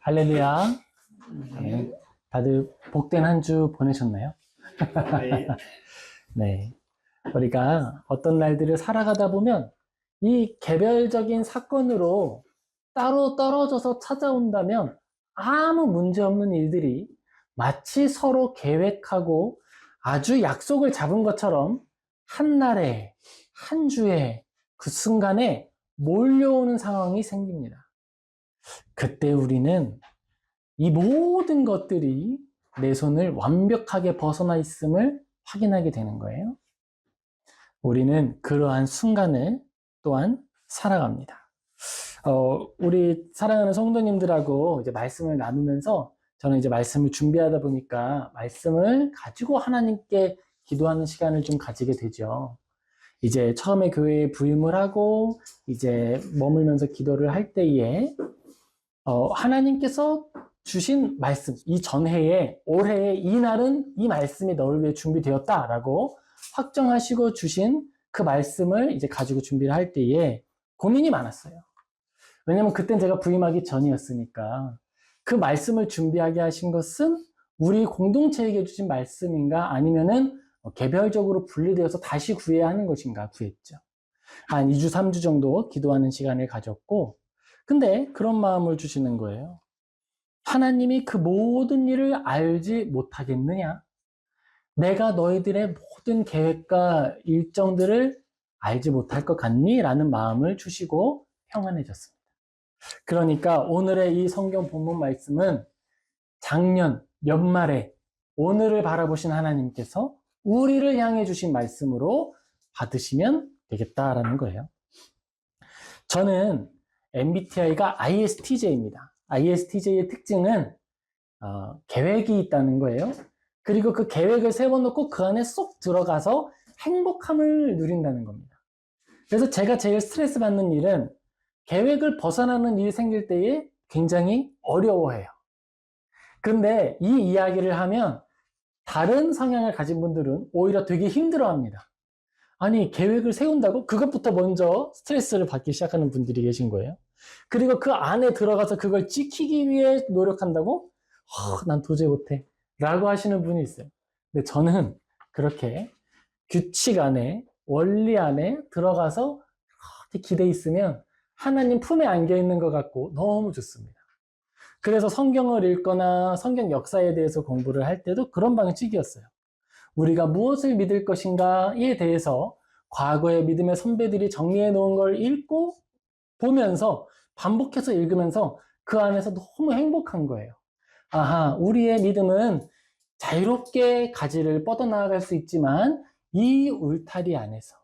할렐루야. 네, 다들 복된 한 주 보내셨나요? 네. 네. 우리가 어떤 날들을 살아가다 보면 이 개별적인 사건으로 따로 떨어져서 찾아온다면 아무 문제 없는 일들이 마치 서로 계획하고 아주 약속을 잡은 것처럼 한 날에, 한 주에, 그 순간에 몰려오는 상황이 생깁니다. 그때 우리는 이 모든 것들이 내 손을 완벽하게 벗어나 있음을 확인하게 되는 거예요. 우리는 그러한 순간을 또한 살아갑니다. 우리 사랑하는 성도님들하고 이제 말씀을 나누면서 저는 이제 말씀을 준비하다 보니까 말씀을 가지고 하나님께 기도하는 시간을 좀 가지게 되죠. 이제 처음에 교회에 부임을 하고 이제 머물면서 기도를 할 때에 하나님께서 주신 말씀, 이 전해에 올해의 이 날은 이 말씀이 너를 위해 준비되었다라고 확정하시고 주신 그 말씀을 이제 가지고 준비를 할 때에 고민이 많았어요. 왜냐면 그땐 제가 부임하기 전이었으니까 그 말씀을 준비하게 하신 것은 우리 공동체에게 주신 말씀인가 아니면은 개별적으로 분리되어서 다시 구해야 하는 것인가 구했죠. 한 2주, 3주 정도 기도하는 시간을 가졌고 근데 그런 마음을 주시는 거예요. 하나님이 그 모든 일을 알지 못하겠느냐? 내가 너희들의 모든 계획과 일정들을 알지 못할 것 같니? 라는 마음을 주시고 평안해졌습니다. 그러니까 오늘의 이 성경 본문 말씀은 작년 연말에 오늘을 바라보신 하나님께서 우리를 향해 주신 말씀으로 받으시면 되겠다라는 거예요. 저는 MBTI가 ISTJ입니다. ISTJ의 특징은 계획이 있다는 거예요. 그리고 그 계획을 세워놓고 그 안에 쏙 들어가서 행복함을 누린다는 겁니다. 그래서 제가 제일 스트레스 받는 일은 계획을 벗어나는 일이 생길 때에 굉장히 어려워해요. 근데 이 이야기를 하면 다른 성향을 가진 분들은 오히려 되게 힘들어합니다. 아니, 계획을 세운다고? 그것부터 먼저 스트레스를 받기 시작하는 분들이 계신 거예요. 그리고 그 안에 들어가서 그걸 지키기 위해 노력한다고? 난 도저히 못해. 라고 하시는 분이 있어요. 근데 저는 그렇게 규칙 안에, 원리 안에 들어가서 그렇게 기대 있으면 하나님 품에 안겨 있는 것 같고 너무 좋습니다. 그래서 성경을 읽거나 성경 역사에 대해서 공부를 할 때도 그런 방식이었어요. 우리가 무엇을 믿을 것인가에 대해서 과거의 믿음의 선배들이 정리해 놓은 걸 읽고 보면서 반복해서 읽으면서 그 안에서 너무 행복한 거예요. 아하, 우리의 믿음은 자유롭게 가지를 뻗어나갈 수 있지만 이 울타리 안에서,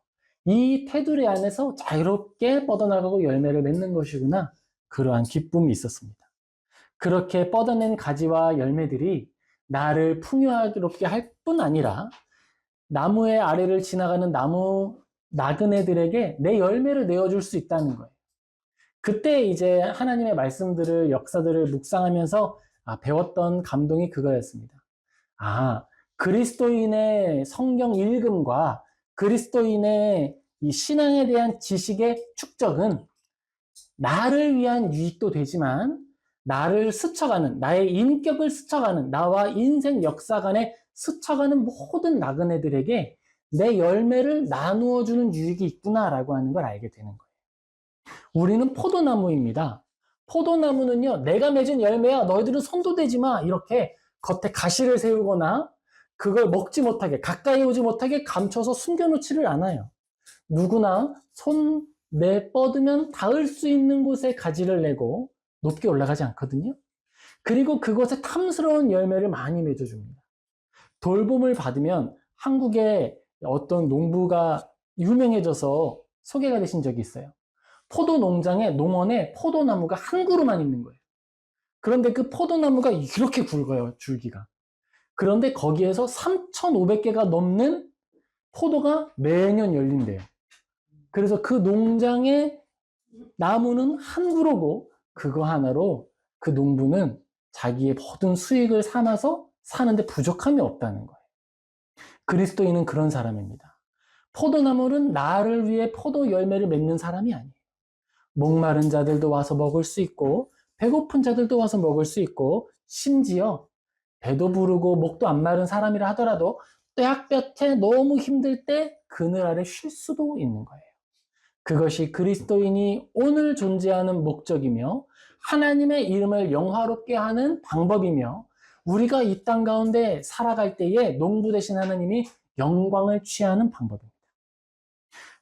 이 테두리 안에서 자유롭게 뻗어나가고 열매를 맺는 것이구나. 그러한 기쁨이 있었습니다. 그렇게 뻗어낸 가지와 열매들이 나를 풍요롭게 할 뿐 아니라 나무의 아래를 지나가는 나무 나그네들에게 내 열매를 내어줄 수 있다는 거예요. 그때 이제 하나님의 말씀들을, 역사들을 묵상하면서 배웠던 감동이 그거였습니다. 그리스도인의 성경 읽음과 그리스도인의 이 신앙에 대한 지식의 축적은 나를 위한 유익도 되지만 나를 스쳐가는, 나의 인격을 스쳐가는, 나와 인생 역사관에 스쳐가는 모든 나그네들에게 내 열매를 나누어주는 유익이 있구나라고 하는 걸 알게 되는 거예요. 우리는 포도나무입니다. 포도나무는요, 내가 맺은 열매야, 너희들은 손도 대지 마. 이렇게 겉에 가시를 세우거나 그걸 먹지 못하게, 가까이 오지 못하게 감춰서 숨겨놓지를 않아요. 누구나 손 내뻗으면 닿을 수 있는 곳에 가지를 내고 높게 올라가지 않거든요. 그리고 그곳에 탐스러운 열매를 많이 맺어줍니다. 돌봄을 받으면 한국에 어떤 농부가 유명해져서 소개가 되신 적이 있어요. 포도 농장에, 농원에 포도나무가 한 그루만 있는 거예요. 그런데 그 포도나무가 이렇게 굵어요, 줄기가. 그런데 거기에서 3,500개가 넘는 포도가 매년 열린대요. 그래서 그 농장의 나무는 한 그루고 그거 하나로 그 농부는 자기의 모든 수익을 삼아서 사는데 부족함이 없다는 거예요. 그리스도인은 그런 사람입니다. 포도나무는 나를 위해 포도 열매를 맺는 사람이 아니에요. 목마른 자들도 와서 먹을 수 있고 배고픈 자들도 와서 먹을 수 있고, 심지어 배도 부르고 목도 안 마른 사람이라 하더라도 떼학볕에 너무 힘들 때 그늘 아래 쉴 수도 있는 거예요. 그것이 그리스도인이 오늘 존재하는 목적이며 하나님의 이름을 영화롭게 하는 방법이며 우리가 이 땅 가운데 살아갈 때에 농부 되신 하나님이 영광을 취하는 방법입니다.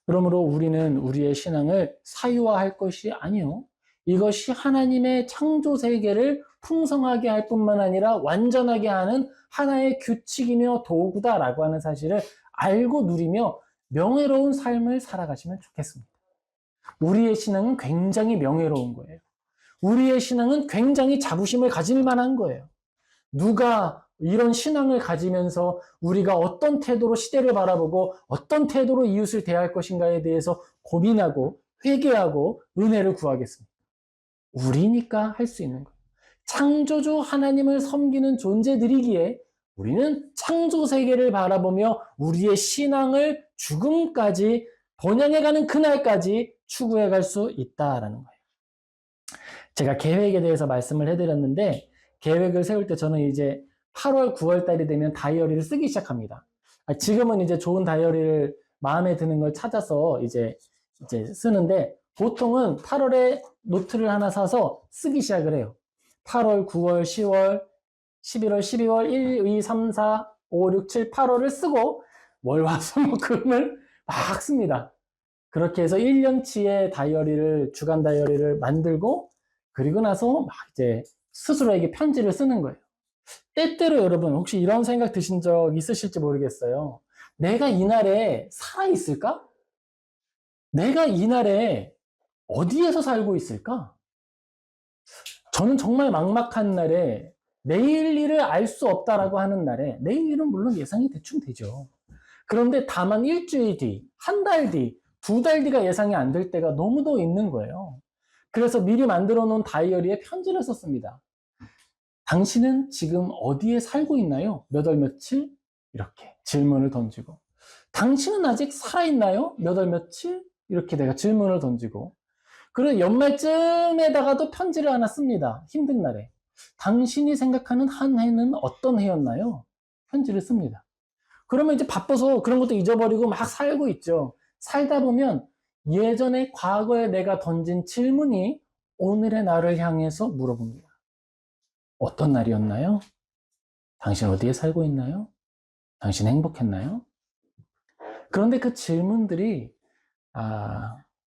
그러므로 우리는 우리의 신앙을 사유화할 것이 아니요, 이것이 하나님의 창조 세계를 풍성하게 할 뿐만 아니라 완전하게 하는 하나의 규칙이며 도구다라고 하는 사실을 알고 누리며 명예로운 삶을 살아가시면 좋겠습니다. 우리의 신앙은 굉장히 명예로운 거예요. 우리의 신앙은 굉장히 자부심을 가질 만한 거예요. 누가 이런 신앙을 가지면서 우리가 어떤 태도로 시대를 바라보고 어떤 태도로 이웃을 대할 것인가에 대해서 고민하고 회개하고 은혜를 구하겠습니까? 우리니까 할 수 있는 거예요. 창조주 하나님을 섬기는 존재들이기에 우리는 창조 세계를 바라보며 우리의 신앙을 죽음까지 번영해가는 그날까지 추구해 갈 수 있다라는 거예요. 제가 계획에 대해서 말씀을 해드렸는데 계획을 세울 때 저는 이제 8월, 9월 달이 되면 다이어리를 쓰기 시작합니다. 지금은 이제 좋은 다이어리를 마음에 드는 걸 찾아서 이제 쓰는데 보통은 8월에 노트를 하나 사서 쓰기 시작을 해요. 8월, 9월, 10월, 11월, 12월, 1, 2, 3, 4, 5, 6, 7, 8월을 쓰고 월, 화, 수, 목, 금을 막 씁니다. 그렇게 해서 1년치의 다이어리를, 주간 다이어리를 만들고 그리고 나서 막 이제 스스로에게 편지를 쓰는 거예요. 때때로 여러분 혹시 이런 생각 드신 적 있으실지 모르겠어요. 내가 이날에 살아있을까? 내가 이날에 어디에서 살고 있을까? 저는 정말 막막한 날에 내일 일을 알 수 없다라고 하는 날에 내일 일은 물론 예상이 대충 되죠. 그런데 다만 일주일 뒤, 한 달 뒤, 2달 뒤가 예상이 안 될 때가 너무도 있는 거예요. 그래서 미리 만들어 놓은 다이어리에 편지를 썼습니다. 당신은 지금 어디에 살고 있나요? 몇 월 며칠? 이렇게 질문을 던지고. 당신은 아직 살아있나요? 몇 월 며칠? 이렇게 내가 질문을 던지고. 그리고 연말쯤에다가도 편지를 하나 씁니다. 힘든 날에. 당신이 생각하는 한 해는 어떤 해였나요? 편지를 씁니다. 그러면 이제 바빠서 그런 것도 잊어버리고 막 살고 있죠. 살다 보면 예전에 과거에 내가 던진 질문이 오늘의 나를 향해서 물어봅니다. 어떤 날이었나요? 당신 어디에 살고 있나요? 당신 행복했나요? 그런데 그 질문들이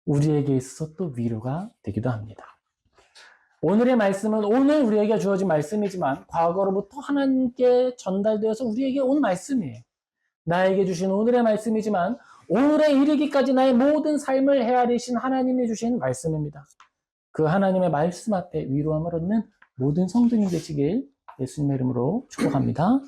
우리에게 있어서 또 위로가 되기도 합니다. 오늘의 말씀은 오늘 우리에게 주어진 말씀이지만 과거로부터 하나님께 전달되어서 우리에게 온 말씀이에요. 나에게 주신 오늘의 말씀이지만 오늘에 이르기까지 나의 모든 삶을 헤아리신 하나님이 주신 말씀입니다. 그 하나님의 말씀 앞에 위로함을 얻는 모든 성도님 되시길 예수님의 이름으로 축복합니다.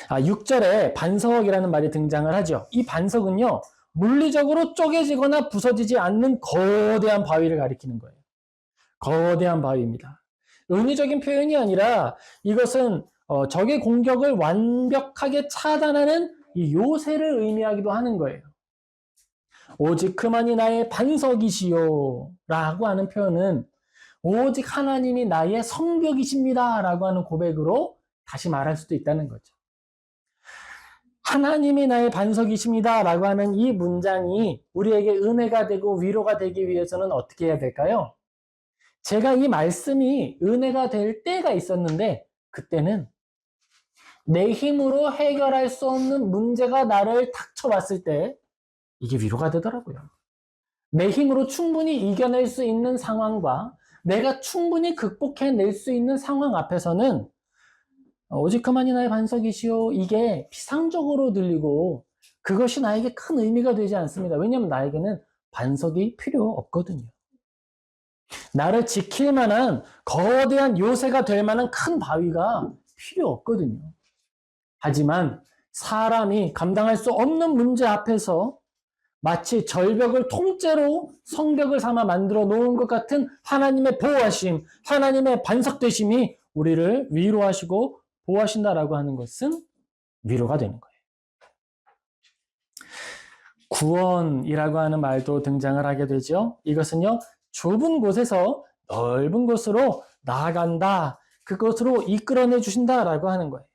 6절에 반석이라는 말이 등장을 하죠. 이 반석은요, 물리적으로 쪼개지거나 부서지지 않는 거대한 바위를 가리키는 거예요. 거대한 바위입니다. 은유적인 표현이 아니라 이것은 적의 공격을 완벽하게 차단하는 이 요새를 의미하기도 하는 거예요. 오직 그만이 나의 반석이시요 라고 하는 표현은 오직 하나님이 나의 성벽이십니다 라고 하는 고백으로 다시 말할 수도 있다는 거죠. 하나님이 나의 반석이십니다 라고 하는 이 문장이 우리에게 은혜가 되고 위로가 되기 위해서는 어떻게 해야 될까요? 제가 이 말씀이 은혜가 될 때가 있었는데 그때는 내 힘으로 해결할 수 없는 문제가 나를 닥쳐왔을 때 이게 위로가 되더라고요. 내 힘으로 충분히 이겨낼 수 있는 상황과 내가 충분히 극복해낼 수 있는 상황 앞에서는 오직 그만이 나의 반석이시오 이게 비상적으로 들리고 그것이 나에게 큰 의미가 되지 않습니다. 왜냐하면 나에게는 반석이 필요 없거든요. 나를 지킬 만한 거대한 요새가 될 만한 큰 바위가 필요 없거든요. 하지만 사람이 감당할 수 없는 문제 앞에서 마치 절벽을 통째로 성벽을 삼아 만들어 놓은 것 같은 하나님의 보호하심, 하나님의 반석되심이 우리를 위로하시고 보호하신다라고 하는 것은 위로가 되는 거예요. 구원이라고 하는 말도 등장을 하게 되죠. 이것은요, 좁은 곳에서 넓은 곳으로 나아간다. 그것으로 이끌어내 주신다라고 하는 거예요.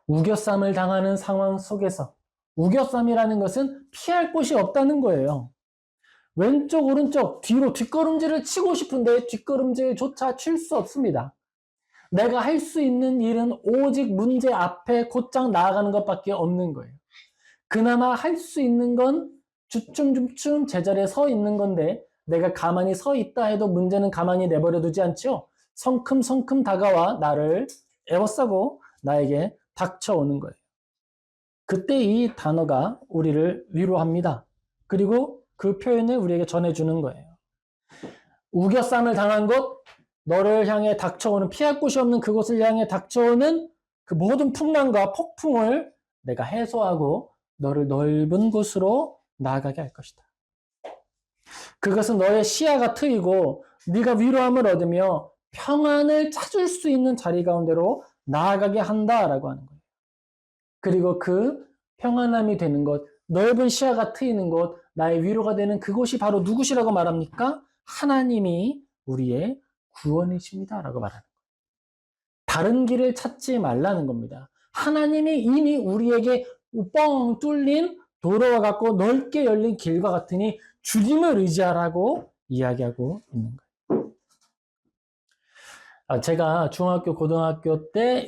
우겨쌈을 당하는 상황 속에서 우겨쌈이라는 것은 피할 곳이 없다는 거예요. 왼쪽, 오른쪽, 뒤로 뒷걸음질을 치고 싶은데 뒷걸음질조차 칠 수 없습니다. 내가 할 수 있는 일은 오직 문제 앞에 곧장 나아가는 것밖에 없는 거예요. 그나마 할 수 있는 건 주춤주춤 제자리에 서 있는 건데 내가 가만히 서 있다 해도 문제는 가만히 내버려 두지 않죠. 성큼성큼 다가와 나를 에워싸고 나에게 닥쳐오는 거예요. 그때 이 단어가 우리를 위로합니다. 그리고 그 표현을 우리에게 전해주는 거예요. 우겨쌈을 당한 곳, 너를 향해 닥쳐오는, 피할 곳이 없는 그곳을 향해 닥쳐오는 그 모든 풍랑과 폭풍을 내가 해소하고 너를 넓은 곳으로 나아가게 할 것이다. 그것은 너의 시야가 트이고 네가 위로함을 얻으며 평안을 찾을 수 있는 자리 가운데로 나아가게 한다라고 하는 거예요. 그리고 그 평안함이 되는 것, 넓은 시야가 트이는 곳, 나의 위로가 되는 그곳이 바로 누구시라고 말합니까? 하나님이 우리의 구원이십니다라고 말하는 거예요. 다른 길을 찾지 말라는 겁니다. 하나님이 이미 우리에게 뻥 뚫린 도로와 같고 넓게 열린 길과 같으니 주님을 의지하라고 이야기하고 있는 거예요. 제가 중학교, 고등학교 때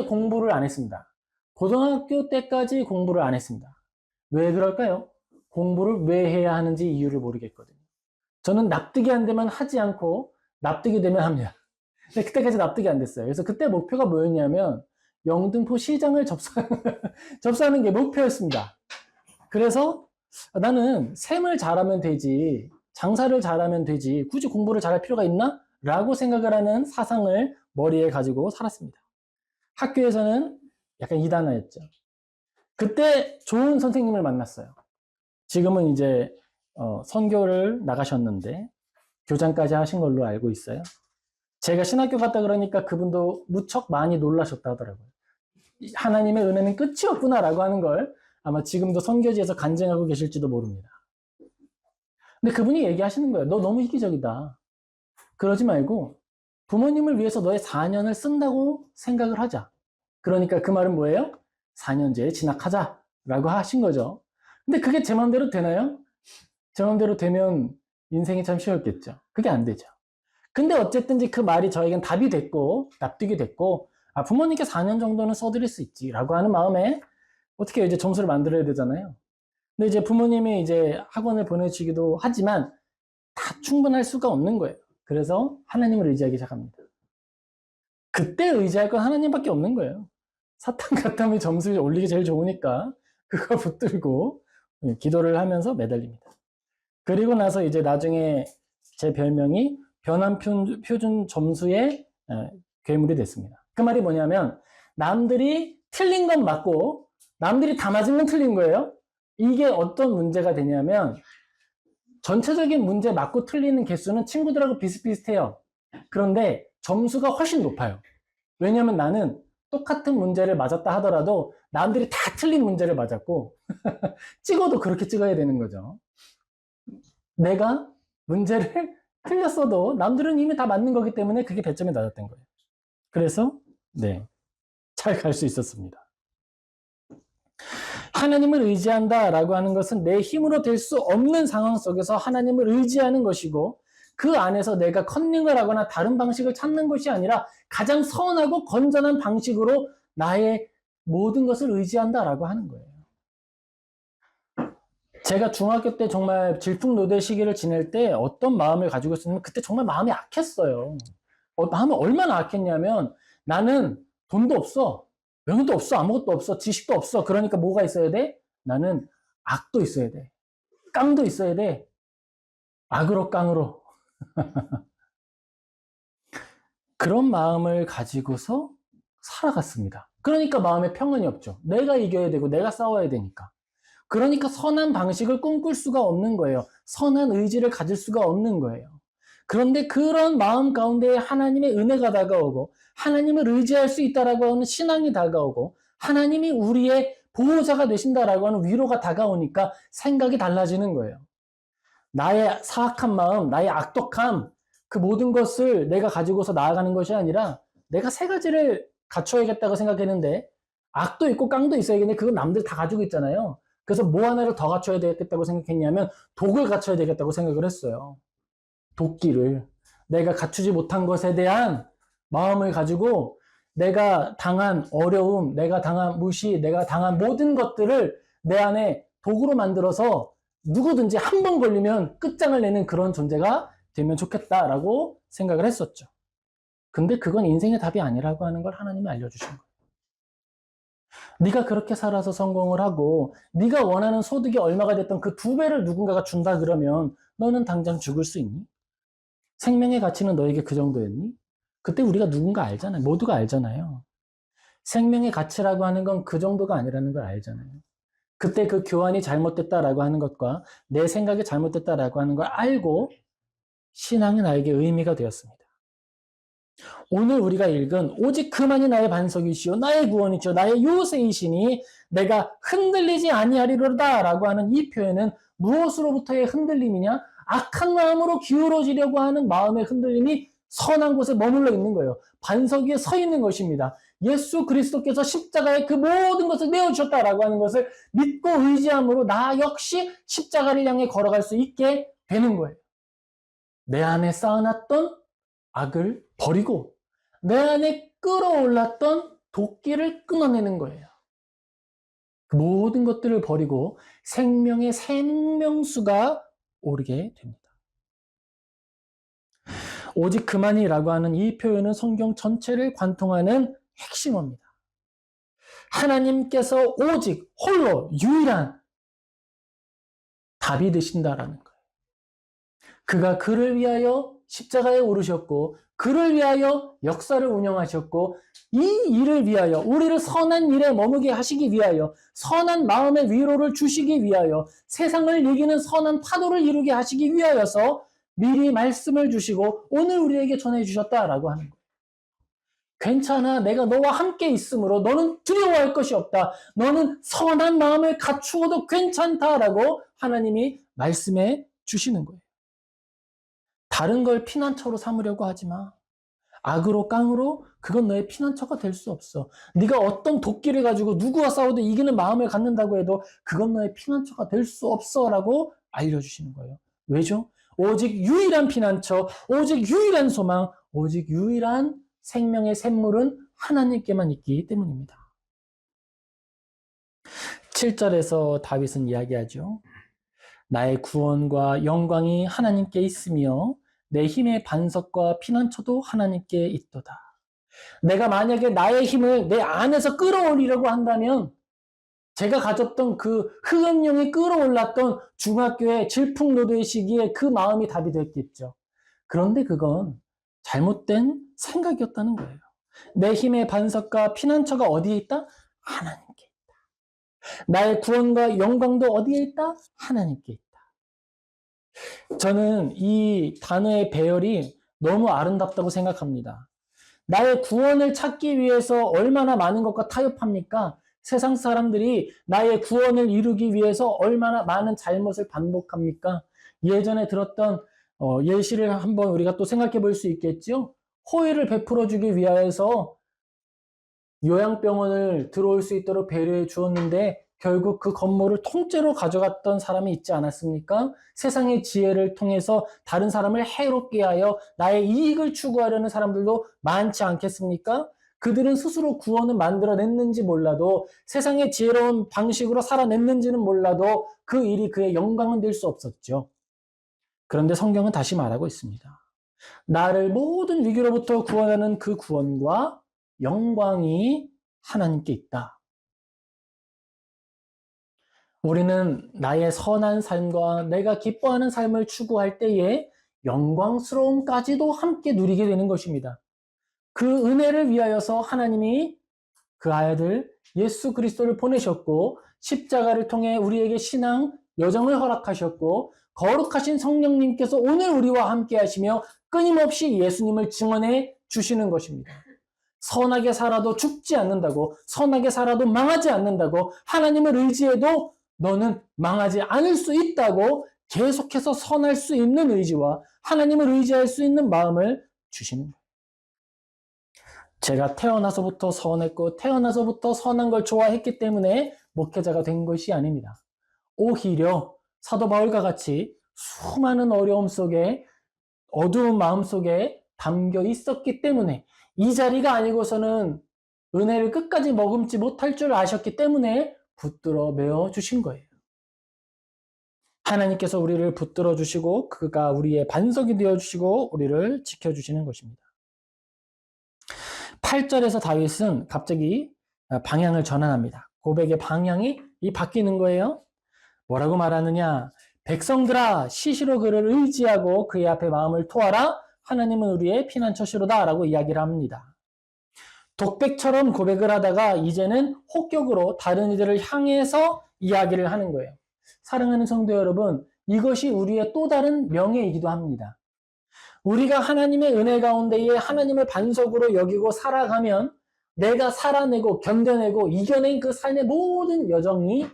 공부를 안 했습니다. 고등학교 때까지 공부를 안 했습니다. 왜 그럴까요? 공부를 왜 해야 하는지 이유를 모르겠거든요. 저는 납득이 안 되면 하지 않고 납득이 되면 합니다. 근데 그때까지 납득이 안 됐어요. 그래서 그때 목표가 뭐였냐면 영등포 시장을 접수하는 게 목표였습니다. 그래서 나는 셈을 잘하면 되지, 장사를 잘하면 되지, 굳이 공부를 잘할 필요가 있나? 라고 생각을 하는 사상을 머리에 가지고 살았습니다. 학교에서는 약간 이단아였죠. 그때 좋은 선생님을 만났어요. 지금은 이제 선교를 나가셨는데 교장까지 하신 걸로 알고 있어요. 제가 신학교 갔다 그러니까 그분도 무척 많이 놀라셨다 하더라고요. 하나님의 은혜는 끝이 없구나라고 하는 걸 아마 지금도 선교지에서 간증하고 계실지도 모릅니다. 근데 그분이 얘기하시는 거예요. 너 너무 이기적이다. 그러지 말고 부모님을 위해서 너의 4년을 쓴다고 생각을 하자. 그러니까 그 말은 뭐예요? 4년제에 진학하자라고 하신 거죠. 근데 그게 제 마음대로 되나요? 제 마음대로 되면 인생이 참 쉬웠겠죠. 그게 안 되죠. 근데 어쨌든지 그 말이 저에겐 답이 됐고 납득이 됐고 부모님께 4년 정도는 써드릴 수 있지라고 하는 마음에 어떻게 이제 점수를 만들어야 되잖아요. 근데 이제 부모님이 이제 학원을 보내주기도 하지만 다 충분할 수가 없는 거예요. 그래서 하나님을 의지하기 시작합니다. 그때 의지할 건 하나님밖에 없는 거예요. 사탄 같으면 점수 올리기 제일 좋으니까 그거 붙들고 기도를 하면서 매달립니다. 그리고 나서 이제 나중에 제 별명이 변환 표준 점수의 괴물이 됐습니다. 그 말이 뭐냐면 남들이 틀린 건 맞고 남들이 다 맞은 건 틀린 거예요. 이게 어떤 문제가 되냐면 전체적인 문제 맞고 틀리는 개수는 친구들하고 비슷비슷해요. 그런데 점수가 훨씬 높아요. 왜냐면 나는 똑같은 문제를 맞았다 하더라도 남들이 다 틀린 문제를 맞았고 찍어도 그렇게 찍어야 되는 거죠. 내가 문제를 틀렸어도 남들은 이미 다 맞는 거기 때문에 그게 배점이 낮았던 거예요. 그래서 잘 갈 수 있었습니다. 하나님을 의지한다라고 하는 것은 내 힘으로 될 수 없는 상황 속에서 하나님을 의지하는 것이고 그 안에서 내가 컨닝을 하거나 다른 방식을 찾는 것이 아니라 가장 선하고 건전한 방식으로 나의 모든 것을 의지한다라고 하는 거예요. 제가 중학교 때 정말 질풍노도의 시기를 지낼 때 어떤 마음을 가지고 있었냐면 그때 정말 마음이 악했어요. 마음이 얼마나 악했냐면 나는 돈도 없어. 명예도 없어. 아무것도 없어. 지식도 없어. 그러니까 뭐가 있어야 돼? 나는 악도 있어야 돼. 깡도 있어야 돼. 악으로 깡으로. 그런 마음을 가지고서 살아갔습니다. 그러니까 마음에 평안이 없죠. 내가 이겨야 되고 내가 싸워야 되니까. 그러니까 선한 방식을 꿈꿀 수가 없는 거예요. 선한 의지를 가질 수가 없는 거예요. 그런데 그런 마음 가운데 하나님의 은혜가 다가오고 하나님을 의지할 수 있다라고 하는 신앙이 다가오고 하나님이 우리의 보호자가 되신다라고 하는 위로가 다가오니까 생각이 달라지는 거예요. 나의 사악한 마음, 나의 악독함, 그 모든 것을 내가 가지고서 나아가는 것이 아니라 내가 세 가지를 갖춰야겠다고 생각했는데 악도 있고 깡도 있어야겠는데 그건 남들 다 가지고 있잖아요. 그래서 뭐 하나를 더 갖춰야 되겠다고 생각했냐면 독을 갖춰야 되겠다고 생각을 했어요. 도끼를. 내가 갖추지 못한 것에 대한 마음을 가지고 내가 당한 어려움, 내가 당한 무시, 내가 당한 모든 것들을 내 안에 도구로 만들어서 누구든지 한 번 걸리면 끝장을 내는 그런 존재가 되면 좋겠다라고 생각을 했었죠. 근데 그건 인생의 답이 아니라고 하는 걸 하나님이 알려주신 거예요. 네가 그렇게 살아서 성공을 하고 네가 원하는 소득이 얼마가 됐던 그 2배를 누군가가 준다 그러면 너는 당장 죽을 수 있니? 생명의 가치는 너에게 그 정도였니? 그때 우리가 누군가 알잖아요. 모두가 알잖아요. 생명의 가치라고 하는 건 그 정도가 아니라는 걸 알잖아요. 그때 그 교환이 잘못됐다라고 하는 것과 내 생각이 잘못됐다라고 하는 걸 알고 신앙이 나에게 의미가 되었습니다. 오늘 우리가 읽은 오직 그만이 나의 반석이시오 나의 구원이시오 나의 요새이시니 내가 흔들리지 아니하리로다 라고 하는 이 표현은 무엇으로부터의 흔들림이냐? 악한 마음으로 기울어지려고 하는 마음의 흔들림이 선한 곳에 머물러 있는 거예요. 반석 위에 서 있는 것입니다. 예수 그리스도께서 십자가에 그 모든 것을 내어주셨다라고 하는 것을 믿고 의지함으로 나 역시 십자가를 향해 걸어갈 수 있게 되는 거예요. 내 안에 쌓아놨던 악을 버리고 내 안에 끌어올랐던 도끼를 끊어내는 거예요. 그 모든 것들을 버리고 생명의 생명수가 오르게 됩니다. 오직 그만이라고 하는 이 표현은 성경 전체를 관통하는 핵심어입니다. 하나님께서 오직 홀로 유일한 답이 되신다라는 거예요. 그가 그를 위하여 십자가에 오르셨고 그를 위하여 역사를 운영하셨고 이 일을 위하여 우리를 선한 일에 머무게 하시기 위하여 선한 마음의 위로를 주시기 위하여 세상을 이기는 선한 파도를 이루게 하시기 위하여서 미리 말씀을 주시고 오늘 우리에게 전해주셨다라고 하는 거예요. 괜찮아. 내가 너와 함께 있으므로 너는 두려워할 것이 없다. 너는 선한 마음을 갖추어도 괜찮다라고 하나님이 말씀해 주시는 거예요. 다른 걸 피난처로 삼으려고 하지 마. 악으로 깡으로 그건 너의 피난처가 될 수 없어. 네가 어떤 도끼를 가지고 누구와 싸워도 이기는 마음을 갖는다고 해도 그건 너의 피난처가 될 수 없어라고 알려주시는 거예요. 왜죠? 오직 유일한 피난처, 오직 유일한 소망, 오직 유일한 생명의 샘물은 하나님께만 있기 때문입니다. 7절에서 다윗은 이야기하죠. 나의 구원과 영광이 하나님께 있으며 내 힘의 반석과 피난처도 하나님께 있도다. 내가 만약에 나의 힘을 내 안에서 끌어올리려고 한다면 제가 가졌던 그 흑암령이 끌어올랐던 중학교의 질풍노도의 시기에 그 마음이 답이 됐겠죠. 그런데 그건 잘못된 생각이었다는 거예요. 내 힘의 반석과 피난처가 어디에 있다? 하나님께 있다. 나의 구원과 영광도 어디에 있다? 하나님께 있다. 저는 이 단어의 배열이 너무 아름답다고 생각합니다. 나의 구원을 찾기 위해서 얼마나 많은 것과 타협합니까? 세상 사람들이 나의 구원을 이루기 위해서 얼마나 많은 잘못을 반복합니까? 예전에 들었던 예시를 한번 우리가 또 생각해 볼 수 있겠죠? 호의를 베풀어 주기 위해서 요양병원을 들어올 수 있도록 배려해 주었는데 결국 그 건물을 통째로 가져갔던 사람이 있지 않았습니까? 세상의 지혜를 통해서 다른 사람을 해롭게 하여 나의 이익을 추구하려는 사람들도 많지 않겠습니까? 그들은 스스로 구원을 만들어냈는지 몰라도 세상의 지혜로운 방식으로 살아냈는지는 몰라도 그 일이 그의 영광은 될 수 없었죠. 그런데 성경은 다시 말하고 있습니다. 나를 모든 위기로부터 구원하는 그 구원과 영광이 하나님께 있다. 우리는 나의 선한 삶과 내가 기뻐하는 삶을 추구할 때에 영광스러움까지도 함께 누리게 되는 것입니다. 그 은혜를 위하여서 하나님이 그 아들 예수 그리스도를 보내셨고 십자가를 통해 우리에게 신앙 여정을 허락하셨고 거룩하신 성령님께서 오늘 우리와 함께 하시며 끊임없이 예수님을 증언해 주시는 것입니다. 선하게 살아도 죽지 않는다고, 선하게 살아도 망하지 않는다고, 하나님을 의지해도 너는 망하지 않을 수 있다고 계속해서 선할 수 있는 의지와 하나님을 의지할 수 있는 마음을 주시는 거예요. 제가 태어나서부터 선했고 태어나서부터 선한 걸 좋아했기 때문에 목회자가 된 것이 아닙니다. 오히려 사도 바울과 같이 수많은 어려움 속에 어두운 마음 속에 담겨 있었기 때문에 이 자리가 아니고서는 은혜를 끝까지 머금지 못할 줄 아셨기 때문에 붙들어 메어 주신 거예요. 하나님께서 우리를 붙들어 주시고 그가 우리의 반석이 되어 주시고 우리를 지켜주시는 것입니다. 8절에서 다윗은 갑자기 방향을 전환합니다. 고백의 방향이 바뀌는 거예요. 뭐라고 말하느냐? 백성들아 시시로 그를 의지하고 그의 앞에 마음을 토하라. 하나님은 우리의 피난처시로다 라고 이야기를 합니다. 독백처럼 고백을 하다가 이제는 혹격으로 다른 이들을 향해서 이야기를 하는 거예요. 사랑하는 성도 여러분, 이것이 우리의 또 다른 명예이기도 합니다. 우리가 하나님의 은혜 가운데에 하나님을 반석으로 여기고 살아가면 내가 살아내고 견뎌내고 이겨낸 그 삶의 모든 여정이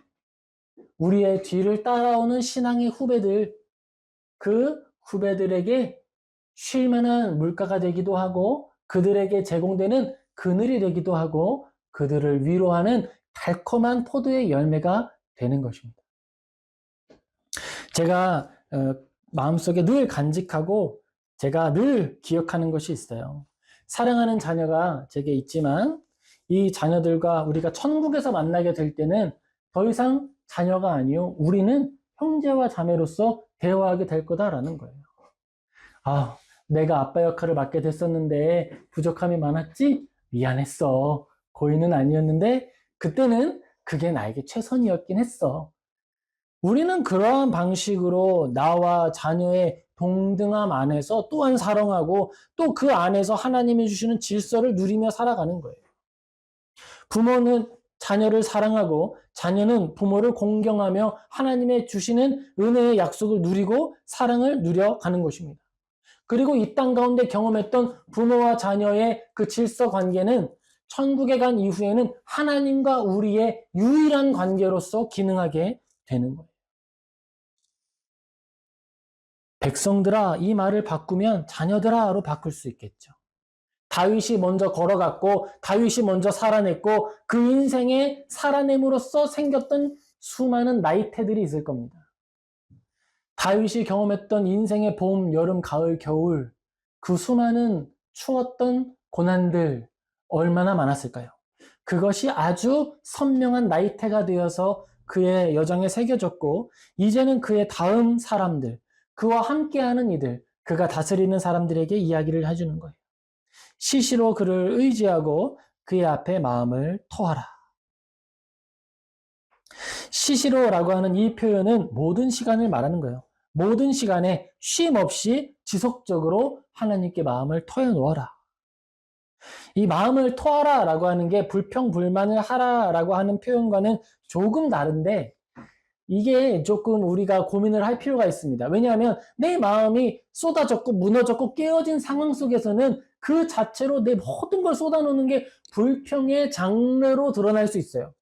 우리의 뒤를 따라오는 신앙의 후배들, 그 후배들에게 쉴만한 물가가 되기도 하고 그들에게 제공되는 그늘이 되기도 하고 그들을 위로하는 달콤한 포도의 열매가 되는 것입니다. 제가 마음속에 늘 간직하고 제가 늘 기억하는 것이 있어요. 사랑하는 자녀가 제게 있지만 이 자녀들과 우리가 천국에서 만나게 될 때는 더 이상 자녀가 아니요 우리는 형제와 자매로서 대화하게 될 거다라는 거예요. 아, 내가 아빠 역할을 맡게 됐었는데 부족함이 많았지? 미안했어. 고의는 아니었는데 그때는 그게 나에게 최선이었긴 했어. 우리는 그러한 방식으로 나와 자녀의 동등함 안에서 또한 사랑하고 또 그 안에서 하나님이 주시는 질서를 누리며 살아가는 거예요. 부모는 자녀를 사랑하고 자녀는 부모를 공경하며 하나님의 주시는 은혜의 약속을 누리고 사랑을 누려가는 것입니다. 그리고 이 땅 가운데 경험했던 부모와 자녀의 그 질서 관계는 천국에 간 이후에는 하나님과 우리의 유일한 관계로서 기능하게 되는 거예요. 백성들아 이 말을 바꾸면 자녀들아로 바꿀 수 있겠죠. 다윗이 먼저 걸어갔고 다윗이 먼저 살아냈고 그 인생에 살아냄으로써 생겼던 수많은 나이테들이 있을 겁니다. 다윗이 경험했던 인생의 봄, 여름, 가을, 겨울 그 수많은 추웠던 고난들 얼마나 많았을까요? 그것이 아주 선명한 나이테가 되어서 그의 여정에 새겨졌고 이제는 그의 다음 사람들, 그와 함께하는 이들, 그가 다스리는 사람들에게 이야기를 해주는 거예요. 시시로 그를 의지하고 그의 앞에 마음을 토하라. 시시로라고 하는 이 표현은 모든 시간을 말하는 거예요. 모든 시간에 쉼 없이 지속적으로 하나님께 마음을 토해 놓아라. 이 마음을 토하라라고 하는 게 불평불만을 하라라고 하는 표현과는 조금 다른데 이게 조금 우리가 고민을 할 필요가 있습니다. 왜냐하면 내 마음이 쏟아졌고 무너졌고 깨어진 상황 속에서는 그 자체로 내 모든 걸 쏟아놓는 게 불평의 장르로 드러날 수 있어요.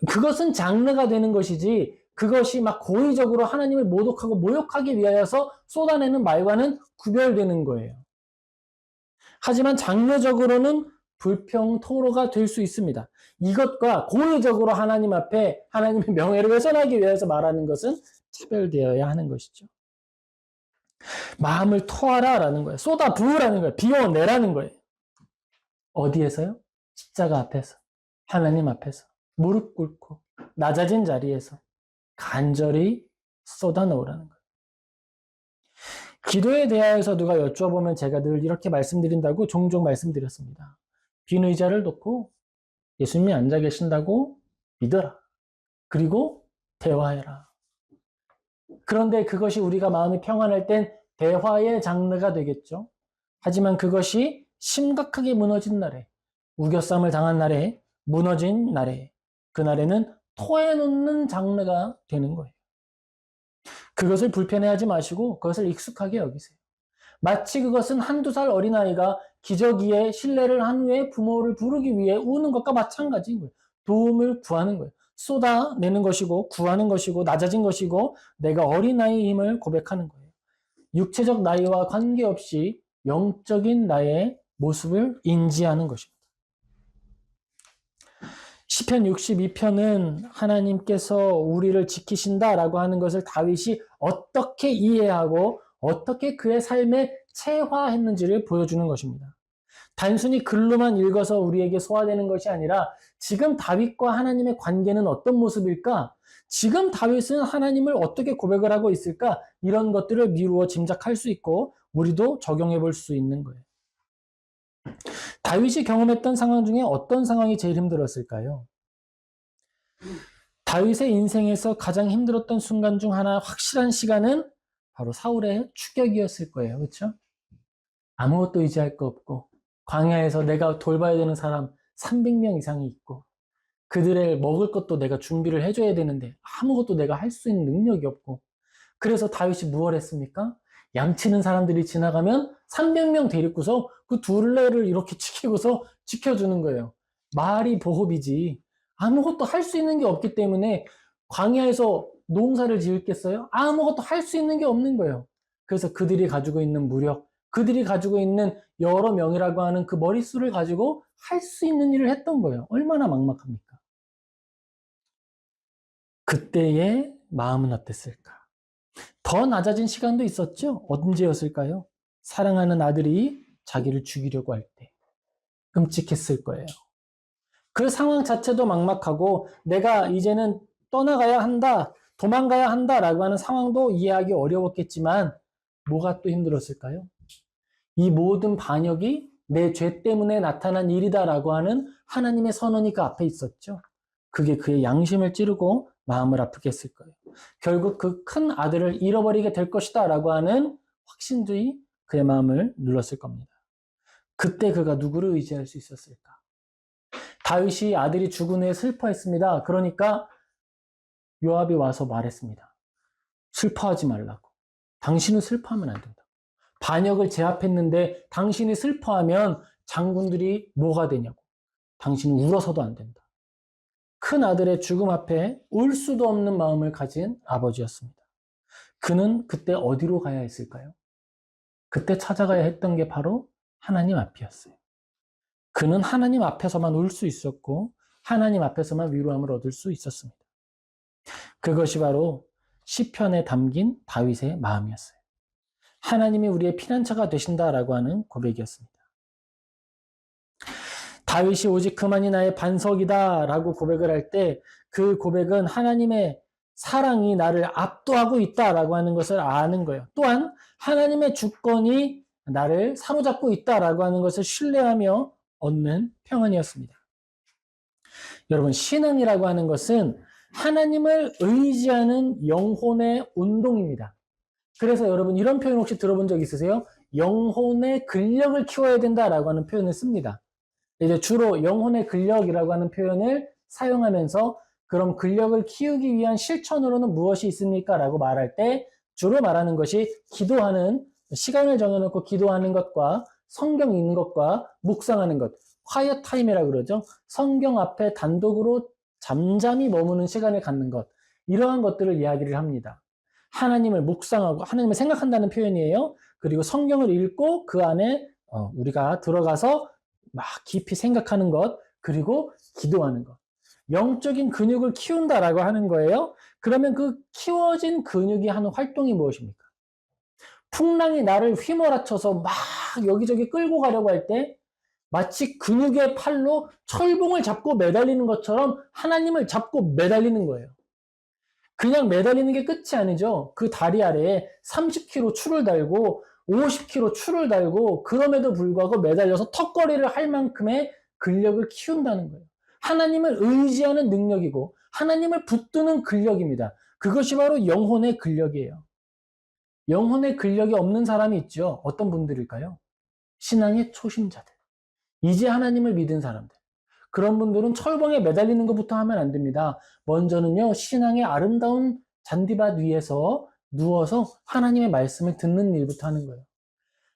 그것은 장르가 되는 것이지 그것이 막 고의적으로 하나님을 모독하고 모욕하기 위하여서 쏟아내는 말과는 구별되는 거예요. 하지만 장르적으로는 불평 토로가 될 수 있습니다. 이것과 고의적으로 하나님 앞에 하나님의 명예를 훼손하기 위해서 말하는 것은 차별되어야 하는 것이죠. 마음을 토하라라는 거예요. 쏟아 부으라는 거예요. 비워내라는 거예요. 어디에서요? 십자가 앞에서, 하나님 앞에서 무릎 꿇고 낮아진 자리에서 간절히 쏟아 넣으라는 거예요. 기도에 대하여서 누가 여쭤보면 제가 늘 이렇게 말씀드린다고 종종 말씀드렸습니다. 빈 의자를 놓고 예수님이 앉아 계신다고 믿어라. 그리고 대화해라. 그런데 그것이 우리가 마음이 평안할 땐 대화의 장르가 되겠죠. 하지만 그것이 심각하게 무너진 날에, 우겨쌈을 당한 날에, 무너진 날에, 그날에는 토해놓는 장르가 되는 거예요. 그것을 불편해하지 마시고 그것을 익숙하게 여기세요. 마치 그것은 한두 살 어린아이가 기저귀에 실례를 한 후에 부모를 부르기 위해 우는 것과 마찬가지인 거예요. 도움을 구하는 거예요. 쏟아내는 것이고 구하는 것이고 낮아진 것이고 내가 어린아이임을 고백하는 거예요. 육체적 나이와 관계없이 영적인 나의 모습을 인지하는 것입니다. 시편 62편은 하나님께서 우리를 지키신다라고 하는 것을 다윗이 어떻게 이해하고 어떻게 그의 삶에 체화했는지를 보여주는 것입니다. 단순히 글로만 읽어서 우리에게 소화되는 것이 아니라 지금 다윗과 하나님의 관계는 어떤 모습일까? 지금 다윗은 하나님을 어떻게 고백을 하고 있을까? 이런 것들을 미루어 짐작할 수 있고 우리도 적용해 볼 수 있는 거예요. 다윗이 경험했던 상황 중에 어떤 상황이 제일 힘들었을까요? 다윗의 인생에서 가장 힘들었던 순간 중 하나 확실한 시간은 바로 사울의 추격이었을 거예요. 그렇죠? 아무것도 의지할 거 없고 광야에서 내가 돌봐야 되는 사람 300명 이상이 있고 그들의 먹을 것도 내가 준비를 해줘야 되는데 아무것도 내가 할 수 있는 능력이 없고 그래서 다윗이 무엇 했습니까? 양치는 사람들이 지나가면 300명 데리고서 그 둘레를 이렇게 지키고서 지켜주는 거예요. 말이 보호비지 아무것도 할 수 있는 게 없기 때문에 광야에서 농사를 지을겠어요? 아무것도 할 수 있는 게 없는 거예요. 그래서 그들이 가지고 있는 무력, 그들이 가지고 있는 여러 명이라고 하는 그 머릿수를 가지고 할 수 있는 일을 했던 거예요. 얼마나 막막합니까? 그때의 마음은 어땠을까? 더 낮아진 시간도 있었죠? 언제였을까요? 사랑하는 아들이 자기를 죽이려고 할 때. 끔찍했을 거예요. 그 상황 자체도 막막하고 내가 이제는 떠나가야 한다, 도망가야 한다라고 하는 상황도 이해하기 어려웠겠지만 뭐가 또 힘들었을까요? 이 모든 반역이 내 죄 때문에 나타난 일이다라고 하는 하나님의 선언이 그 앞에 있었죠. 그게 그의 양심을 찌르고 마음을 아프게 했을 거예요. 결국 그 큰 아들을 잃어버리게 될 것이다 라고 하는 확신들이 그의 마음을 눌렀을 겁니다. 그때 그가 누구를 의지할 수 있었을까? 다윗이 아들이 죽은 후에 슬퍼했습니다. 그러니까 요압이 와서 말했습니다. 슬퍼하지 말라고. 당신은 슬퍼하면 안 된다. 반역을 제압했는데 당신이 슬퍼하면 장군들이 뭐가 되냐고. 당신은 울어서도 안 된다. 큰 아들의 죽음 앞에 울 수도 없는 마음을 가진 아버지였습니다. 그는 그때 어디로 가야 했을까요? 그때 찾아가야 했던 게 바로 하나님 앞이었어요. 그는 하나님 앞에서만 울 수 있었고 하나님 앞에서만 위로함을 얻을 수 있었습니다. 그것이 바로 시편에 담긴 다윗의 마음이었어요. 하나님이 우리의 피난처가 되신다라고 하는 고백이었습니다. 다윗이 오직 그만이 나의 반석이다 라고 고백을 할 때 그 고백은 하나님의 사랑이 나를 압도하고 있다라고 하는 것을 아는 거예요. 또한 하나님의 주권이 나를 사로잡고 있다라고 하는 것을 신뢰하며 얻는 평안이었습니다. 여러분, 신앙이라고 하는 것은 하나님을 의지하는 영혼의 운동입니다. 그래서 여러분 이런 표현 혹시 들어본 적 있으세요? 영혼의 근력을 키워야 된다라고 하는 표현을 씁니다. 이제 주로 영혼의 근력이라고 하는 표현을 사용하면서 그럼 근력을 키우기 위한 실천으로는 무엇이 있습니까? 라고 말할 때 주로 말하는 것이 기도하는, 시간을 정해놓고 기도하는 것과 성경 읽는 것과 묵상하는 것, quiet time이라고 그러죠. 성경 앞에 단독으로 잠잠히 머무는 시간을 갖는 것, 이러한 것들을 이야기를 합니다. 하나님을 묵상하고 하나님을 생각한다는 표현이에요. 그리고 성경을 읽고 그 안에 우리가 들어가서 막 깊이 생각하는 것, 그리고 기도하는 것. 영적인 근육을 키운다라고 하는 거예요. 그러면 그 키워진 근육이 하는 활동이 무엇입니까? 풍랑이 나를 휘몰아쳐서 막 여기저기 끌고 가려고 할 때 마치 근육의 팔로 철봉을 잡고 매달리는 것처럼 하나님을 잡고 매달리는 거예요. 그냥 매달리는 게 끝이 아니죠. 그 다리 아래에 30kg 추를 달고 50kg 추를 달고 그럼에도 불구하고 매달려서 턱걸이를 할 만큼의 근력을 키운다는 거예요. 하나님을 의지하는 능력이고 하나님을 붙드는 근력입니다. 그것이 바로 영혼의 근력이에요. 영혼의 근력이 없는 사람이 있죠. 어떤 분들일까요? 신앙의 초심자들. 이제 하나님을 믿은 사람들. 그런 분들은 철봉에 매달리는 것부터 하면 안 됩니다. 먼저는요, 신앙의 아름다운 잔디밭 위에서 누워서 하나님의 말씀을 듣는 일부터 하는 거예요.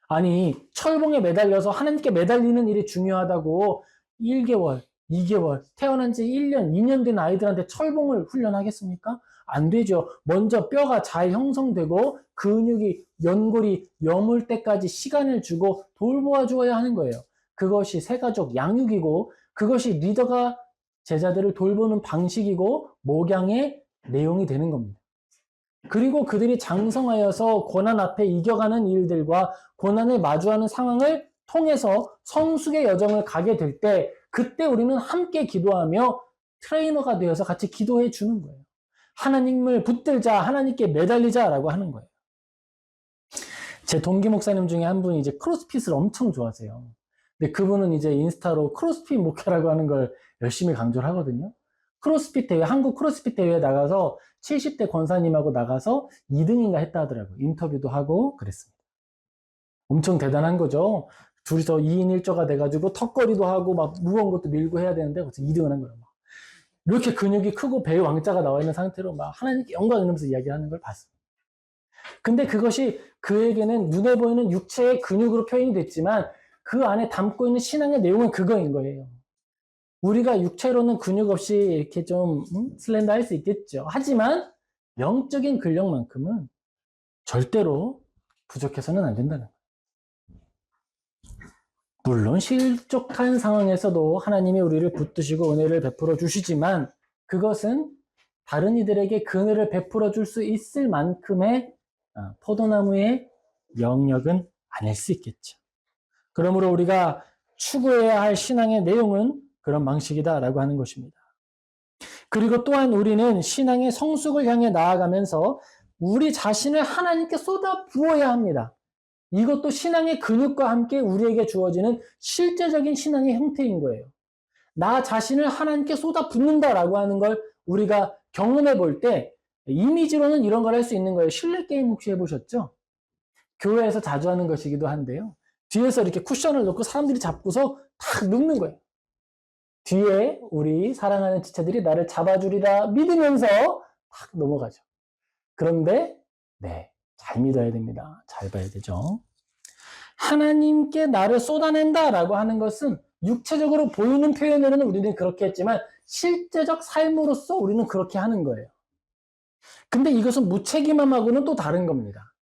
아니, 철봉에 매달려서 하나님께 매달리는 일이 중요하다고 1개월, 2개월, 태어난 지 1년, 2년 된 아이들한테 철봉을 훈련하겠습니까? 안 되죠. 먼저 뼈가 잘 형성되고 근육이 연골이 여물 때까지 시간을 주고 돌보아 주어야 하는 거예요. 그것이 새가족 양육이고 그것이 리더가 제자들을 돌보는 방식이고 목양의 내용이 되는 겁니다. 그리고 그들이 장성하여서 고난 앞에 이겨가는 일들과 고난을 마주하는 상황을 통해서 성숙의 여정을 가게 될 때 그때 우리는 함께 기도하며 트레이너가 되어서 같이 기도해 주는 거예요. 하나님을 붙들자, 하나님께 매달리자라고 하는 거예요. 제 동기 목사님 중에 한 분이 이제 크로스핏을 엄청 좋아하세요. 근데 그분은 이제 인스타로 크로스핏 목회라고 하는 걸 열심히 강조를 하거든요. 크로스핏 대회, 한국 크로스핏 대회에 나가서 70대 권사님하고 나가서 2등인가 했다 하더라고요. 인터뷰도 하고 그랬습니다. 엄청 대단한 거죠. 둘이서 2인 1조가 돼가지고 턱걸이도 하고 막 무거운 것도 밀고 해야 되는데 벌써 2등을 한 거예요. 막. 이렇게 근육이 크고 배에 왕자가 나와 있는 상태로 막 하나님께 영광 이러면서 이야기하는 걸 봤습니다. 근데 그것이 그에게는 눈에 보이는 육체의 근육으로 표현이 됐지만 그 안에 담고 있는 신앙의 내용은 그거인 거예요. 우리가 육체로는 근육 없이 이렇게 좀 슬렌더 할 수 있겠죠. 하지만 영적인 근력만큼은 절대로 부족해서는 안 된다는 거예요. 물론 실족한 상황에서도 하나님이 우리를 붙드시고 은혜를 베풀어 주시지만 그것은 다른 이들에게 그 은혜를 베풀어 줄 수 있을 만큼의 포도나무의 영역은 아닐 수 있겠죠. 그러므로 우리가 추구해야 할 신앙의 내용은 그런 방식이다라고 하는 것입니다. 그리고 또한 우리는 신앙의 성숙을 향해 나아가면서 우리 자신을 하나님께 쏟아 부어야 합니다. 이것도 신앙의 근육과 함께 우리에게 주어지는 실제적인 신앙의 형태인 거예요. 나 자신을 하나님께 쏟아 붓는다라고 하는 걸 우리가 경험해 볼 때 이미지로는 이런 걸 할 수 있는 거예요. 실내 게임 혹시 해보셨죠? 교회에서 자주 하는 것이기도 한데요. 뒤에서 이렇게 쿠션을 놓고 사람들이 잡고서 탁 눕는 거예요. 뒤에 우리 사랑하는 지체들이 나를 잡아주리라 믿으면서 탁 넘어가죠. 그런데 잘 믿어야 됩니다. 잘 봐야 되죠. 하나님께 나를 쏟아낸다라고 하는 것은 육체적으로 보이는 표현으로는 우리는 그렇게 했지만 실제적 삶으로서 우리는 그렇게 하는 거예요. 근데 이것은 무책임함하고는 또 다른 겁니다.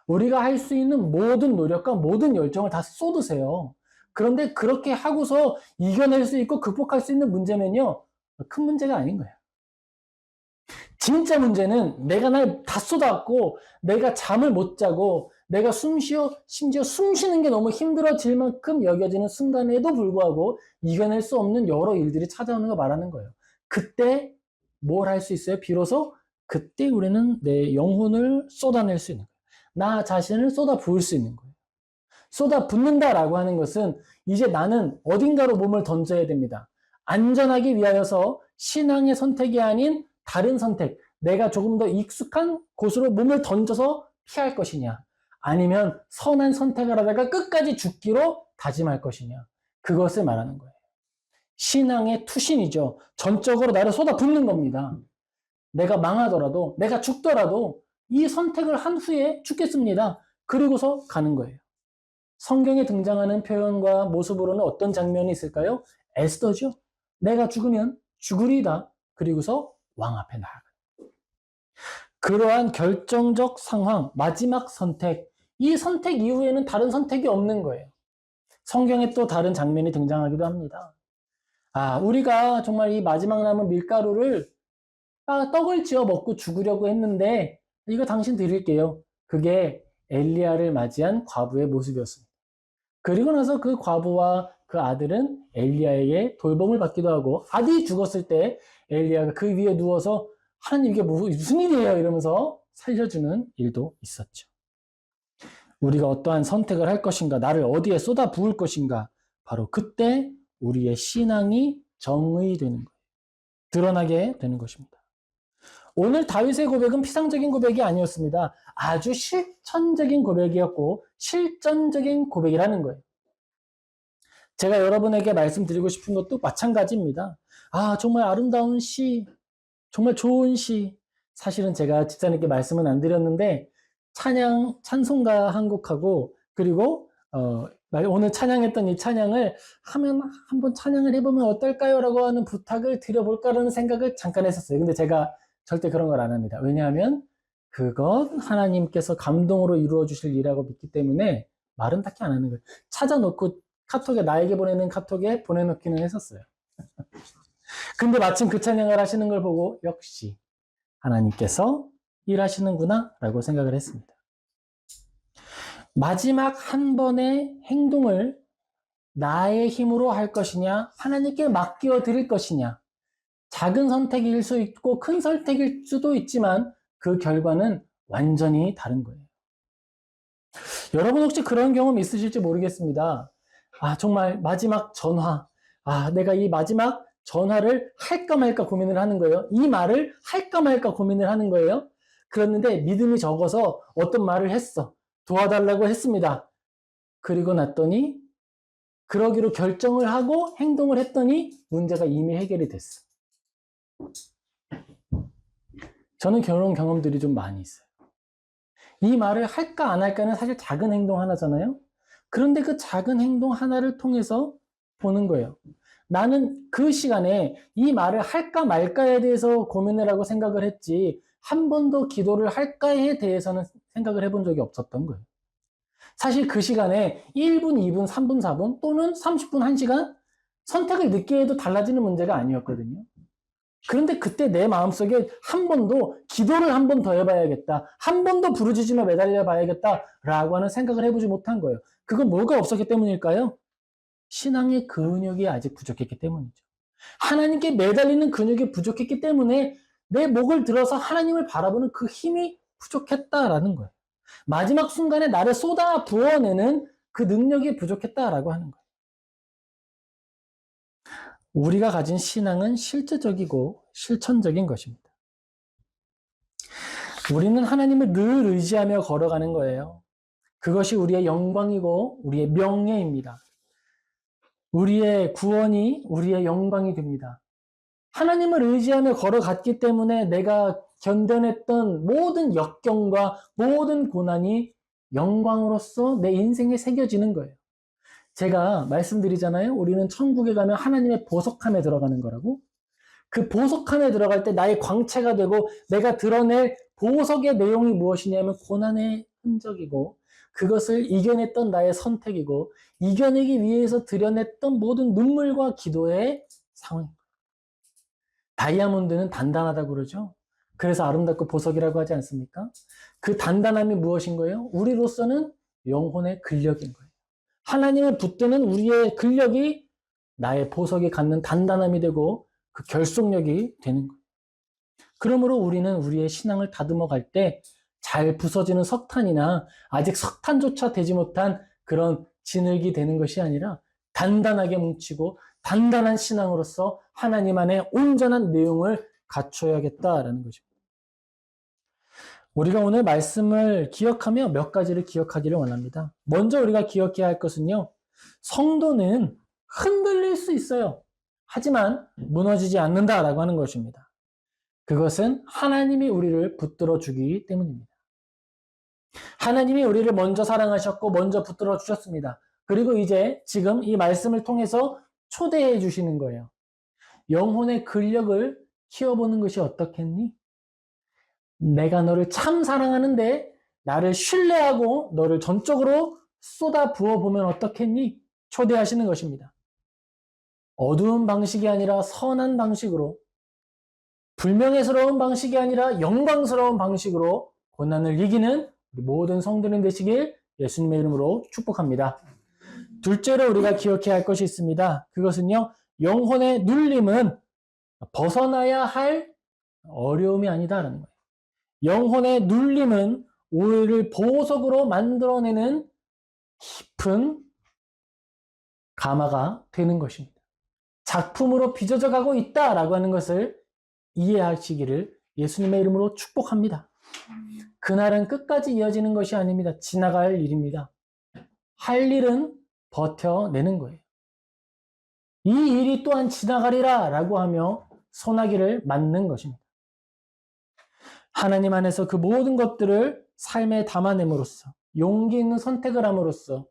우리가 할 수 있는 모든 노력과 모든 열정을 다 쏟으세요. 그런데 그렇게 하고서 이겨낼 수 있고 극복할 수 있는 문제면요, 큰 문제가 아닌 거예요. 진짜 문제는 내가 날 다 쏟았고 내가 잠을 못 자고 내가 심지어 숨 쉬는 게 너무 힘들어질 만큼 여겨지는 순간에도 불구하고 이겨낼 수 없는 여러 일들이 찾아오는 거 말하는 거예요. 그때 뭘 할 수 있어요? 비로소 그때 우리는 내 영혼을 쏟아낼 수 있는 거예요. 나 자신을 쏟아 부을 수 있는 거예요. 쏟아 붓는다라고 하는 것은 이제 나는 어딘가로 몸을 던져야 됩니다. 안전하기 위하여서 신앙의 선택이 아닌 다른 선택, 내가 조금 더 익숙한 곳으로 몸을 던져서 피할 것이냐, 아니면 선한 선택을 하다가 끝까지 죽기로 다짐할 것이냐, 그것을 말하는 거예요. 신앙의 투신이죠. 전적으로 나를 쏟아붓는 겁니다. 내가 망하더라도, 내가 죽더라도 이 선택을 한 후에 죽겠습니다. 그리고서 가는 거예요. 성경에 등장하는 표현과 모습으로는 어떤 장면이 있을까요? 에스더죠. 내가 죽으면 죽으리다. 그리고서 왕 앞에 나아가. 그러한 결정적 상황, 마지막 선택, 이 선택 이후에는 다른 선택이 없는 거예요. 성경에 또 다른 장면이 등장하기도 합니다. 우리가 정말 이 마지막 남은 밀가루를 떡을 지어 먹고 죽으려고 했는데 이거 당신 드릴게요. 그게 엘리야를 맞이한 과부의 모습이었습니다. 그리고 나서 그 과부와 그 아들은 엘리야에게 돌봄을 받기도 하고 아들이 죽었을 때 엘리야가 그 위에 누워서 하나님 이게 무슨 일이에요? 이러면서 살려주는 일도 있었죠. 우리가 어떠한 선택을 할 것인가, 나를 어디에 쏟아 부을 것인가, 바로 그때 우리의 신앙이 정의되는 거예요. 드러나게 되는 것입니다. 오늘 다윗의 고백은 피상적인 고백이 아니었습니다. 아주 실천적인 고백이었고 실전적인 고백이라는 거예요. 제가 여러분에게 말씀드리고 싶은 것도 마찬가지입니다. 정말 아름다운 시, 정말 좋은 시. 사실은 제가 집사님께 말씀은 안 드렸는데 찬송가 한 곡하고 그리고 오늘 찬양했던 이 찬양을 한번 찬양을 해보면 어떨까요? 라고 하는 부탁을 드려볼까라는 생각을 잠깐 했었어요. 근데 제가 절대 그런 걸 안 합니다. 왜냐하면 그건 하나님께서 감동으로 이루어 주실 일이라고 믿기 때문에 말은 딱히 안 하는 거예요. 찾아놓고 카톡에 나에게 보내는 카톡에 보내놓기는 했었어요. 근데 마침 그 찬양을 하시는 걸 보고 역시 하나님께서 일하시는구나 라고 생각을 했습니다. 마지막 한 번의 행동을 나의 힘으로 할 것이냐, 하나님께 맡겨 드릴 것이냐, 작은 선택일 수 있고 큰 선택일 수도 있지만 그 결과는 완전히 다른 거예요. 여러분 혹시 그런 경험 있으실지 모르겠습니다. 정말 마지막 전화. 내가 이 마지막 전화를 할까 말까 고민을 하는 거예요. 이 말을 할까 말까 고민을 하는 거예요. 그랬는데 믿음이 적어서 어떤 말을 했어. 도와달라고 했습니다. 그리고 났더니 그러기로 결정을 하고 행동을 했더니 문제가 이미 해결이 됐어. 저는 그런 경험들이 좀 많이 있어요. 이 말을 할까 안 할까는 사실 작은 행동 하나잖아요. 그런데 그 작은 행동 하나를 통해서 보는 거예요. 나는 그 시간에 이 말을 할까 말까에 대해서 고민을 하고 생각을 했지 한 번도 기도를 할까에 대해서는 생각을 해본 적이 없었던 거예요. 사실 그 시간에 1분, 2분, 3분, 4분 또는 30분, 1시간 선택을 늦게 해도 달라지는 문제가 아니었거든요. 그런데 그때 내 마음속에 한 번도 기도를 한 번 더 해봐야겠다. 한 번 더 부르짖으며 매달려 봐야겠다. 라고 하는 생각을 해보지 못한 거예요. 그건 뭐가 없었기 때문일까요? 신앙의 근육이 아직 부족했기 때문이죠. 하나님께 매달리는 근육이 부족했기 때문에 내 목을 들어서 하나님을 바라보는 그 힘이 부족했다라는 거예요. 마지막 순간에 나를 쏟아 부어내는 그 능력이 부족했다라고 하는 거예요. 우리가 가진 신앙은 실제적이고 실천적인 것입니다. 우리는 하나님을 늘 의지하며 걸어가는 거예요. 그것이 우리의 영광이고 우리의 명예입니다. 우리의 구원이 우리의 영광이 됩니다. 하나님을 의지하며 걸어갔기 때문에 내가 견뎌냈던 모든 역경과 모든 고난이 영광으로서 내 인생에 새겨지는 거예요. 제가 말씀드리잖아요. 우리는 천국에 가면 하나님의 보석함에 들어가는 거라고. 그 보석함에 들어갈 때 나의 광채가 되고 내가 드러낼 보석의 내용이 무엇이냐면 고난의 흔적이고 그것을 이겨냈던 나의 선택이고 이겨내기 위해서 드러냈던 모든 눈물과 기도의 상황입니다. 다이아몬드는 단단하다고 그러죠. 그래서 아름답고 보석이라고 하지 않습니까? 그 단단함이 무엇인 거예요? 우리로서는 영혼의 근력인 거예요. 하나님을 붙드는 우리의 근력이 나의 보석이 갖는 단단함이 되고 그 결속력이 되는 거예요. 그러므로 우리는 우리의 신앙을 다듬어 갈 때 잘 부서지는 석탄이나 아직 석탄조차 되지 못한 그런 진흙이 되는 것이 아니라 단단하게 뭉치고 단단한 신앙으로서 하나님 안에 온전한 내용을 갖춰야겠다라는 것입니다. 우리가 오늘 말씀을 기억하며 몇 가지를 기억하기를 원합니다. 먼저 우리가 기억해야 할 것은요. 성도는 흔들릴 수 있어요. 하지만 무너지지 않는다라고 하는 것입니다. 그것은 하나님이 우리를 붙들어 주기 때문입니다. 하나님이 우리를 먼저 사랑하셨고 먼저 붙들어 주셨습니다. 그리고 이제 지금 이 말씀을 통해서 초대해 주시는 거예요. 영혼의 근력을 키워보는 것이 어떻겠니? 내가 너를 참 사랑하는데 나를 신뢰하고 너를 전적으로 쏟아 부어보면 어떻겠니? 초대하시는 것입니다. 어두운 방식이 아니라 선한 방식으로 불명예스러운 방식이 아니라 영광스러운 방식으로 고난을 이기는 우리 모든 성도님 되시길 예수님의 이름으로 축복합니다. 둘째로 우리가 기억해야 할 것이 있습니다. 그것은요. 영혼의 눌림은 벗어나야 할 어려움이 아니다라는 거예요. 영혼의 눌림은 우리를 보석으로 만들어내는 깊은 가마가 되는 것입니다. 작품으로 빚어져 가고 있다라고 하는 것을 이해하시기를 예수님의 이름으로 축복합니다. 그날은 끝까지 이어지는 것이 아닙니다. 지나갈 일입니다. 할 일은 버텨내는 거예요. 이 일이 또한 지나가리라 라고 하며 소나기를 맞는 것입니다. 하나님 안에서 그 모든 것들을 삶에 담아냄으로써 용기 있는 선택을 함으로써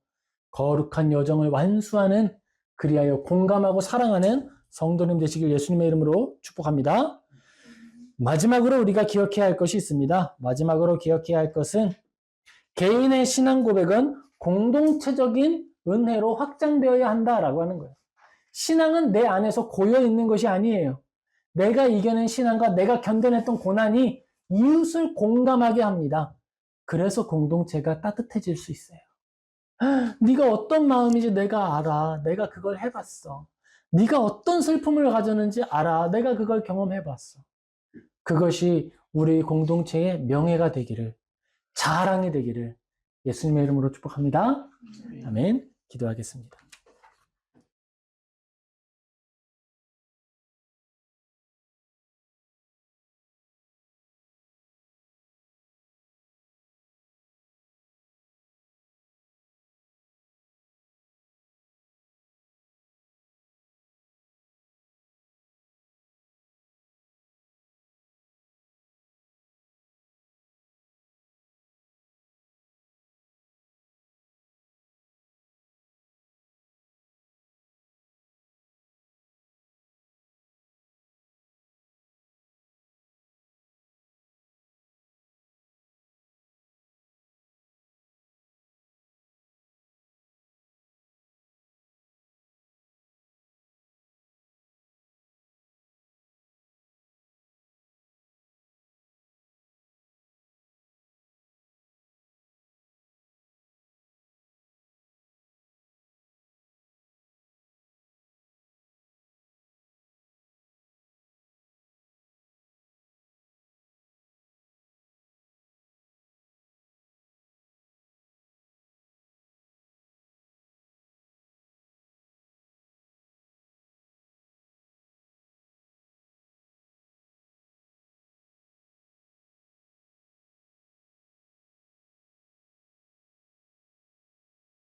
거룩한 여정을 완수하는 그리하여 공감하고 사랑하는 성도님 되시길 예수님의 이름으로 축복합니다. 마지막으로 우리가 기억해야 할 것이 있습니다. 마지막으로 기억해야 할 것은 개인의 신앙 고백은 공동체적인 은혜로 확장되어야 한다라고 하는 거예요. 신앙은 내 안에서 고여 있는 것이 아니에요. 내가 이겨낸 신앙과 내가 견뎌냈던 고난이 이웃을 공감하게 합니다. 그래서 공동체가 따뜻해질 수 있어요. 네가 어떤 마음인지 내가 알아. 내가 그걸 해봤어. 네가 어떤 슬픔을 가졌는지 알아. 내가 그걸 경험해봤어. 그것이 우리 공동체의 명예가 되기를, 자랑이 되기를 예수님의 이름으로 축복합니다. 아멘. 기도하겠습니다.